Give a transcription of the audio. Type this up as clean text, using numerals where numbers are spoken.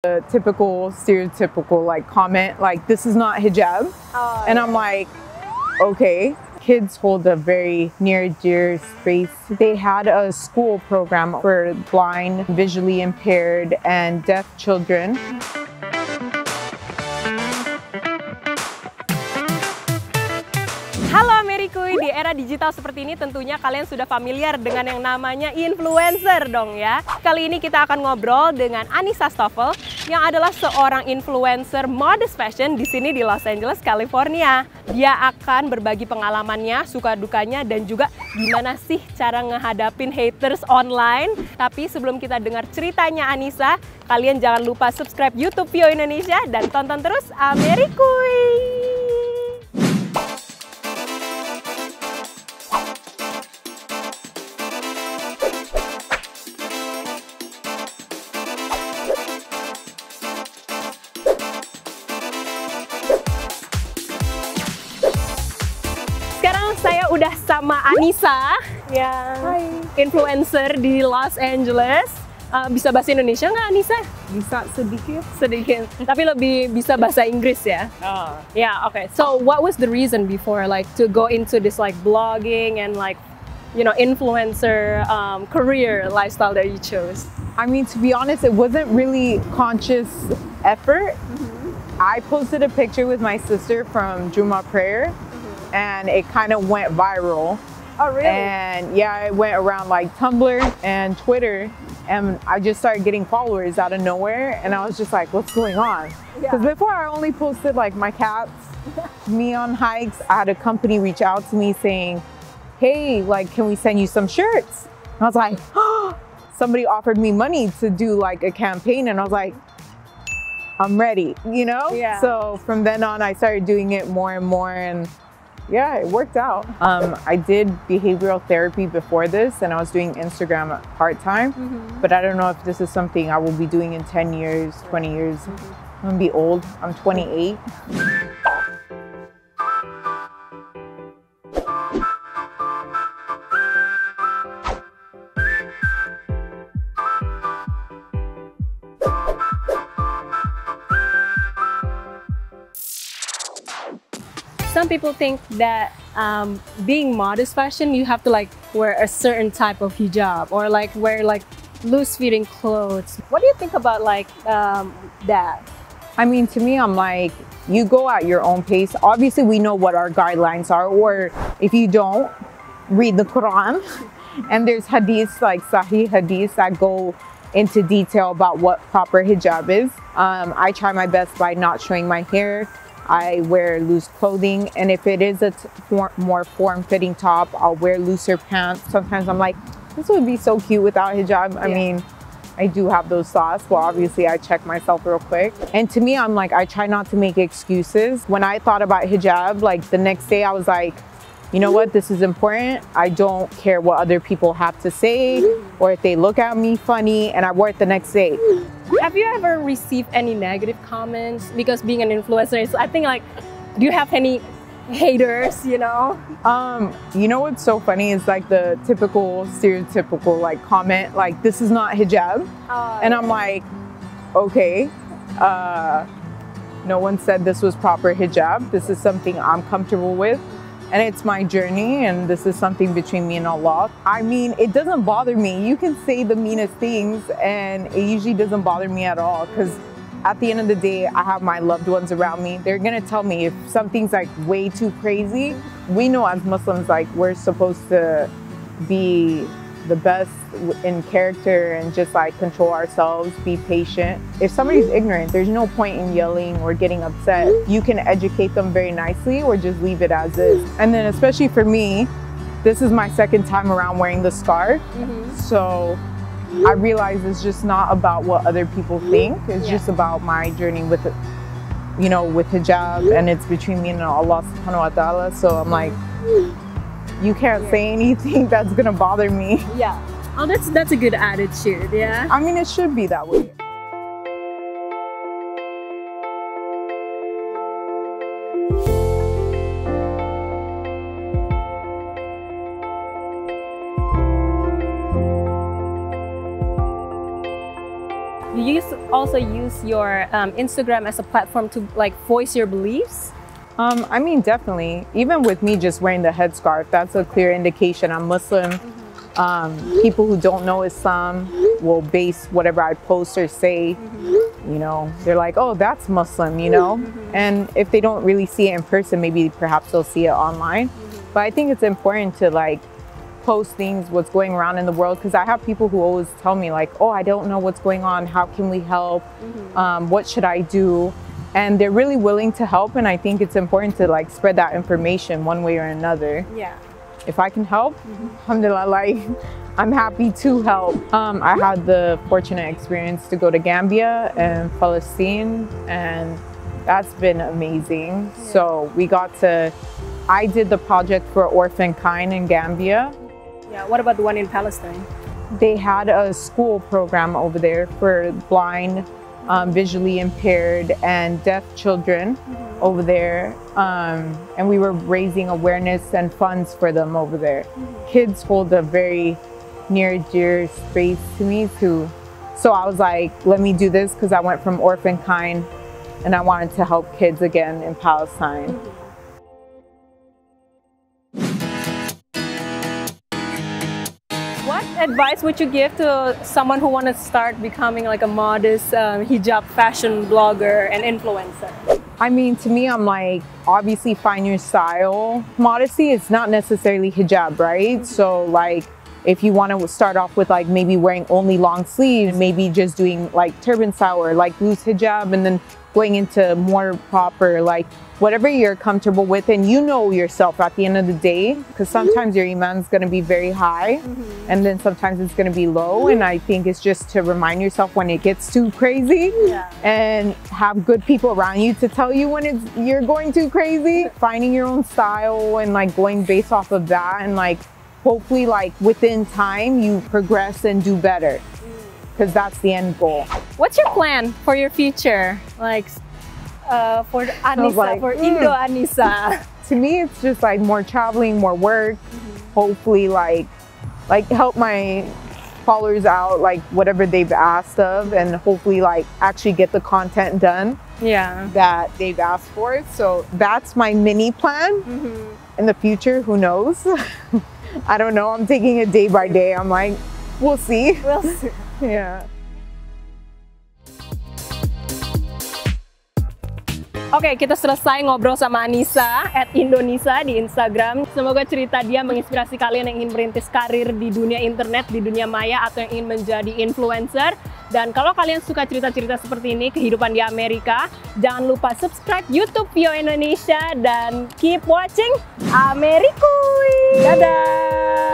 The typical stereotypical like comment like, this is not hijab. And I'm like, okay. Kids hold a very near dear space. They had a school program for blind, visually impaired, and deaf children. Halo Amerikuy, di era digital seperti ini tentunya kalian sudah familiar dengan yang namanya influencer dong ya. Kali ini kita akan ngobrol dengan Anisa Stoffel yang adalah seorang influencer modest fashion di sini di Los Angeles, California. Dia akan berbagi pengalamannya, suka dukanya, dan juga gimana sih cara ngehadapin haters online. Tapi sebelum kita dengar ceritanya Anisa, kalian jangan lupa subscribe YouTube Vio Indonesia dan tonton terus Amerikuy. Saya udah sama Anisa yang influencer di Los Angeles. Bisa bahasa Indonesia nggak Anisa? Bisa sedikit. Sedikit. Tapi lebih bisa bahasa Inggris ya? Yeah, okay. So what was the reason before like to go into this like blogging and like, you know, influencer career lifestyle that you chose? I mean, to be honest, it wasn't really conscious effort. I posted a picture with my sister from Juma prayer. And it kind of went viral. Oh, really? And yeah, it went around like Tumblr and Twitter, and I just started getting followers out of nowhere, and I was just like, what's going on? Because before I only posted like my cats, me on hikes. I had a company reach out to me saying, hey, like, can we send you some shirts? And I was like, oh, somebody offered me money to do like a campaign, and I was like, I'm ready, you know? Yeah. So from then on, I started doing it more and more, and yeah, it worked out. I did behavioral therapy before this, and I was doing Instagram part-time, but I don't know if this is something I will be doing in 10 years, 20 years. I'm gonna be old. I'm 28. Some people think that being modest fashion, you have to like wear a certain type of hijab or like wear like loose-fitting clothes. What do you think about like that? I mean, to me, I'm like, you go at your own pace. Obviously, we know what our guidelines are, or if you don't, read the Quran. And there's hadiths, like Sahih hadiths, that go into detail about what proper hijab is. I try my best by not showing my hair. I wear loose clothing, and if it is a more form-fitting top, I'll wear looser pants. Sometimes I'm like, this would be so cute without hijab. I mean, I do have those thoughts, but obviously I check myself real quick. And to me, I'm like, I try not to make excuses. When I thought about hijab, like the next day I was like, you know what, this is important. I don't care what other people have to say or if they look at me funny, and I wore it the next day. Have you ever received any negative comments? Because being an influencer is, I think like, do you have any haters, you know? You know what's so funny is like the typical stereotypical like comment like, this is not hijab. And I'm like, okay, no one said this was proper hijab. This is something I'm comfortable with. And it's my journey, and this is something between me and Allah. I mean, it doesn't bother me. You can say the meanest things, and it usually doesn't bother me at all, because at the end of the day, I have my loved ones around me. They're gonna tell me if something's like way too crazy. We know as Muslims, like, we're supposed to be the best in character and just like control ourselves, be patient. If somebody's ignorant, there's no point in yelling or getting upset. You can educate them very nicely or just leave it as is. And then especially for me, this is my second time around wearing the scarf. So I realize it's just not about what other people think. It's just about my journey with it, you know, with hijab, and it's between me and Allah subhanahu wa ta'ala. So I'm like, you can't say anything that's gonna bother me. Yeah. Oh, that's a good attitude, yeah? I mean, it should be that way. You also use your Instagram as a platform to like voice your beliefs? I mean, definitely. Even with me just wearing the headscarf, that's a clear indication I'm Muslim. People who don't know Islam will base whatever I post or say, you know, they're like, oh, that's Muslim, you know? And if they don't really see it in person, maybe perhaps they'll see it online. But I think it's important to like post things, what's going around in the world, because I have people who always tell me like, oh, I don't know what's going on. How can we help? What should I do? And they're really willing to help. And I think it's important to like spread that information one way or another. Yeah. If I can help, alhamdulillah, like, I'm happy to help. I had the fortunate experience to go to Gambia and Palestine, and that's been amazing. Yeah. So I did the project for Orphan Kind in Gambia. Yeah, what about the one in Palestine? They had a school program over there for blind, visually impaired and deaf children over there, and we were raising awareness and funds for them over there. Kids hold a very near dear space to me too, so I was like, let me do this, because I went from Orphan Kind and I wanted to help kids again in Palestine. What advice would you give to someone who wants to start becoming like a modest hijab fashion blogger and influencer? I mean, to me, I'm like, obviously find your style. Modesty is not necessarily hijab, right? So like, if you want to start off with like maybe wearing only long sleeves, maybe just doing like turban style or like loose hijab, and then going into more proper, like whatever you're comfortable with, and you know yourself at the end of the day, because sometimes your iman is going to be very high and then sometimes it's going to be low, and I think it's just to remind yourself when it gets too crazy and have good people around you to tell you when you're going too crazy. Finding your own style and like going based off of that, and like hopefully like within time you progress and do better, because that's the end goal. What's your plan for your future? Like for Anisa, like, for Indo Anisa? To me, it's just like more traveling, more work, hopefully like help my followers out, like whatever they've asked of, and hopefully like actually get the content done that they've asked for. So that's my mini plan. In the future, who knows? I don't know. I'm taking it day by day. I'm like, we'll see. We'll see. Yeah. Oke, kita selesai ngobrol sama Anisa @Indonesia di Instagram. Semoga cerita dia menginspirasi kalian yang ingin merintis karir di dunia internet, di dunia maya, atau yang ingin menjadi influencer. Dan kalau kalian suka cerita-cerita seperti ini, kehidupan di Amerika, jangan lupa subscribe YouTube Vio Indonesia dan keep watching Amerikuy. Dadah!